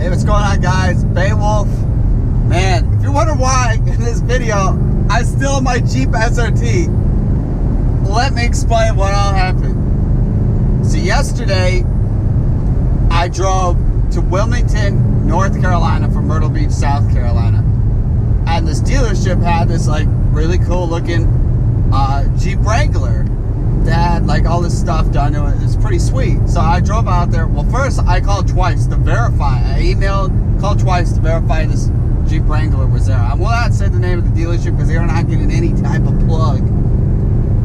Hey, what's going on, guys? Beowulf. Man, if you're wondering why in this video I still have my Jeep SRT, let me explain what all happened. So yesterday I drove to Wilmington, North Carolina from Myrtle Beach, South Carolina, and this dealership had this like really cool looking Jeep Wrangler that had like all this stuff done to it. It's pretty sweet. So I drove out there. Well, first I called twice to verify. I emailed, called twice to verify this Jeep Wrangler was there. I will not say the name of the dealership because they're not getting any type of plug.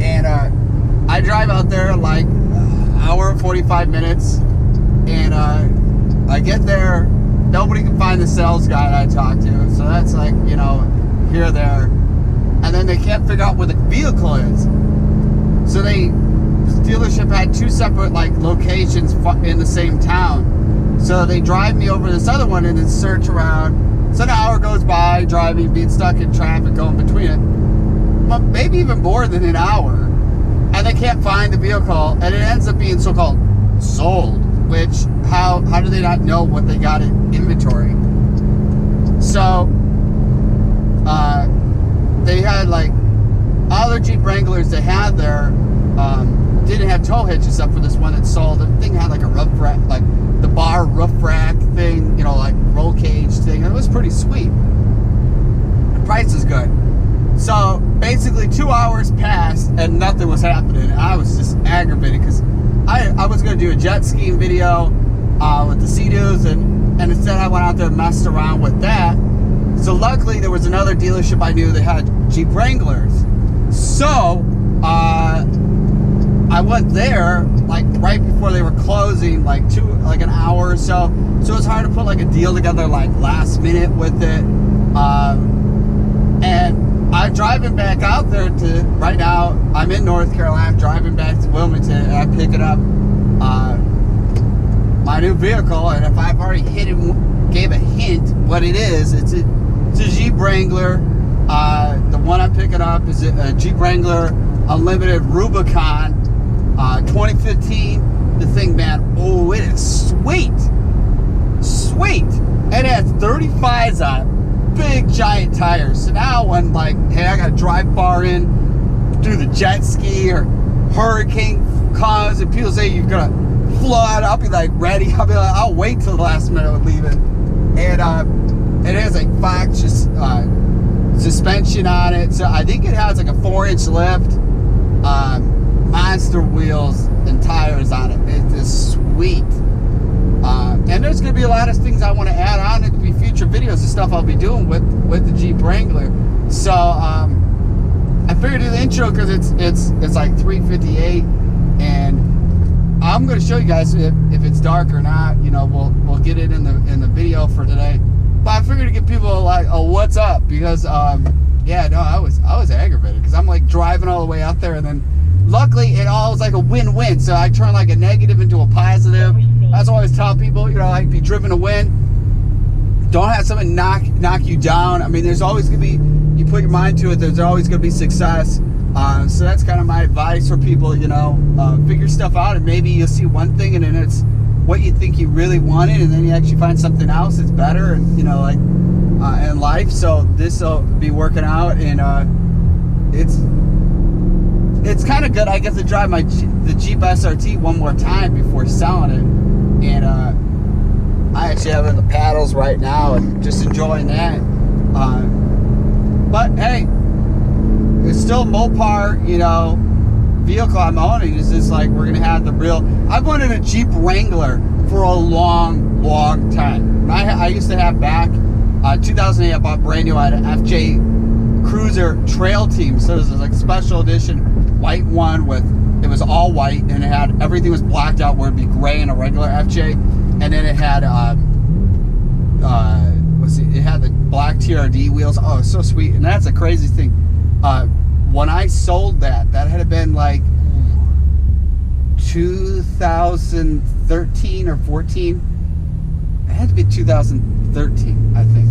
And I drive out there like hour and 45 minutes, and I get there. Nobody can find the sales guy I talked to. So that's like, you know, here or there. And then they can't figure out where the vehicle is. So this dealership had two separate like locations in the same town. So they drive me over to this other one and then search around. So an hour goes by driving, being stuck in traffic, going between it. Well, maybe even more than an hour. And they can't find the vehicle, and it ends up being so-called sold. Which, how do they not know what they got in inventory? So they had like all the Jeep Wranglers they had there didn't have tow hitch except for this one that sold. The thing had like a roof rack, like the bar roof rack thing, you know, like roll cage thing. It was pretty sweet. The price is good. So basically 2 hours passed and nothing was happening. And I was just aggravated because I was going to do a jet skiing video with the Sea Doos, and instead I went out there and messed around with that. So luckily there was another dealership I knew that had Jeep Wranglers. So I went there like right before they were closing, like an hour or so. So it's hard to put like a deal together like last minute with it. And I'm driving back out there to, right now I'm in North Carolina, I'm driving back to Wilmington, and I'm picking up my new vehicle. And if I've already gave a hint what it is, it's a Jeep Wrangler. The one I'm picking up is a Jeep Wrangler Unlimited Rubicon 2015. The thing, man, oh, it is sweet. Sweet. It has 35s on it. Big giant tires. So now when like, hey, I gotta drive far in, do the jet ski or hurricane comes and people say you're gonna flood, I'll be like ready. I'll be like, I'll wait till the last minute of leaving. And it has like Fox suspension on it. So I think it has like a 4-inch lift, monster wheels and tires on it. It is sweet. And there's going to be a lot of things I want to add on. It could be future videos and stuff I'll be doing with the Jeep Wrangler. So I figured to do the intro because it's like 3:58, and I'm going to show you guys if it's dark or not. You know, we'll get it in the video for today. But I figured to get people like, oh, what's up? Because yeah, no, I was aggravated because I'm like driving all the way out there, and then luckily it all was like a win-win. So I turned like a negative into a positive. That's what I always tell people, you know, like be driven to win. Don't have something knock you down. I mean, there's always gonna be, you put your mind to it, there's always gonna be success. So that's kind of my advice for people, you know, figure stuff out, and maybe you'll see one thing and then it's what you think you really wanted, and then you actually find something else that's better, and you know, like in life. So this will be working out, and it's kind of good. I get to drive the Jeep SRT one more time before selling it. And I actually have in the paddles right now and just enjoying that. But hey, it's still Mopar, you know, vehicle I'm owning. It's just like we're gonna have the real. I've wanted a Jeep Wrangler for a long time. I used to have back 2008. I bought brand new. I had an FJ Cruiser Trail Team, so this is like special edition white one with. It was all white, and it had everything was blacked out where it'd be gray in a regular FJ, and then it had it had the black TRD wheels. Oh, it's so sweet. And that's a crazy thing. When I sold that had been like 2013 or 14. It had to be 2013, I think.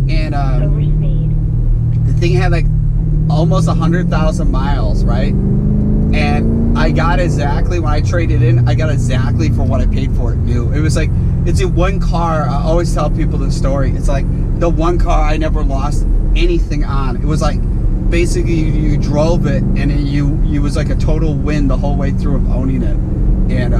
And the thing had like almost 100,000 miles, right? And I got exactly, when I traded in, I got exactly for what I paid for it new. It was like, it's the one car, I always tell people the story. It's like the one car I never lost anything on. It was like, basically you drove it and you was like a total win the whole way through of owning it. And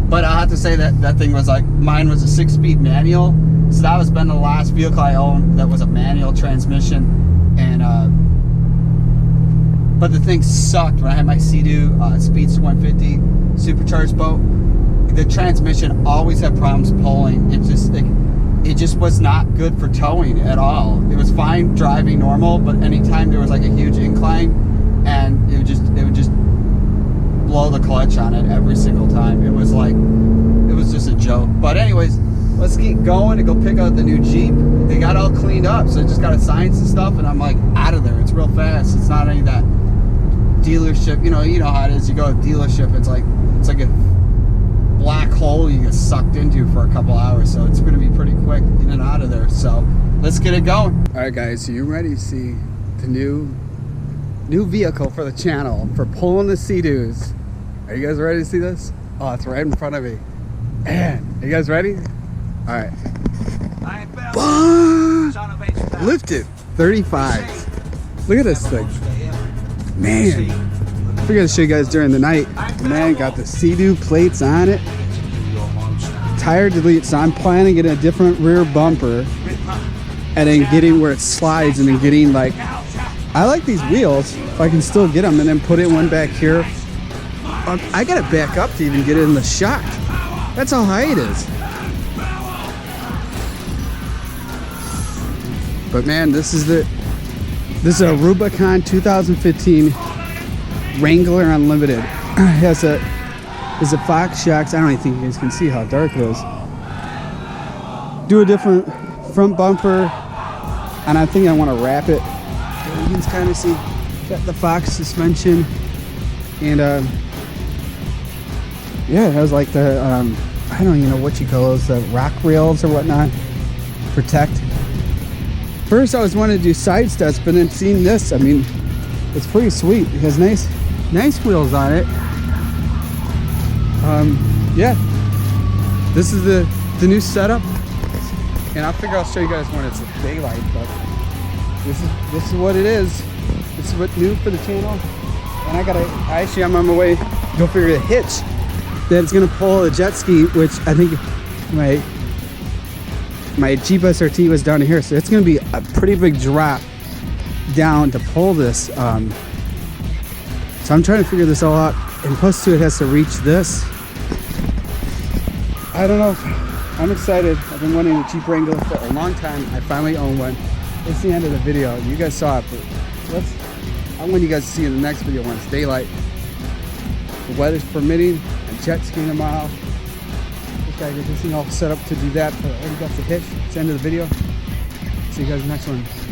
but I have to say that that thing was like, mine was a 6-speed manual, so that was been the last vehicle I owned that was a manual transmission. And but the thing sucked when I had my Sea Doo Speedster 150 supercharged boat. The transmission always had problems pulling. It just was not good for towing at all. It was fine driving normal, but anytime there was like a huge incline, and it would just blow the clutch on it every single time. It was like, it was just a joke. But anyways, let's keep going and go pick out the new Jeep. They got all cleaned up, so I just got to sign some stuff, and I'm like out of there. It's real fast. It's not any of that dealership. You know how it is. You go to a dealership, it's like a black hole you get sucked into for a couple hours. So it's going to be pretty quick in and out of there. So let's get it going. All right, guys. So you ready to see the new vehicle for the channel for pulling the Sea Doos? Are you guys ready to see this? Oh, it's right in front of me. Man, are you guys ready? All right. Lift it. 35. Look at this thing. Man. I figured to show you guys during the night. Man, got the Sea Doo plates on it. Tire delete, so I'm planning to get a different rear bumper. And then getting where it slides and then getting like, I like these wheels, if I can still get them, and then put in one back here. I gotta back up to even get it in the shot. That's how high it is. But man, this is a Rubicon 2015 Wrangler Unlimited. It has a Fox shocks. I don't even think you guys can see how dark it is. Do a different front bumper, and I think I want to wrap it. You can kind of see, got the Fox suspension, and yeah, it has like the I don't even know what you call those, the rock rails or whatnot, protect. First I was wanting to do side steps, but then seeing this, I mean, it's pretty sweet. It has nice wheels on it. Yeah, this is the new setup, and I figure I'll show you guys when it's daylight. But this is what it is. This is what's new for the channel. And I'm on my way to go figure the hitch that it's gonna pull a jet ski, which I think my Jeep SRT was down here, so it's gonna be a pretty big drop down to pull this. So I'm trying to figure this all out, and plus too, it has to reach this. I don't know. I'm excited. I've been wanting a Jeep Wrangler for a long time. I finally own one. It's the end of the video. You guys saw it, but I want you guys to see in the next video when it's daylight. The weather's permitting. I'm jet skiing tomorrow. Just gotta get this thing all set up to do that, but I already got the hitch. It's the end of the video. See you guys in the next one. Peace.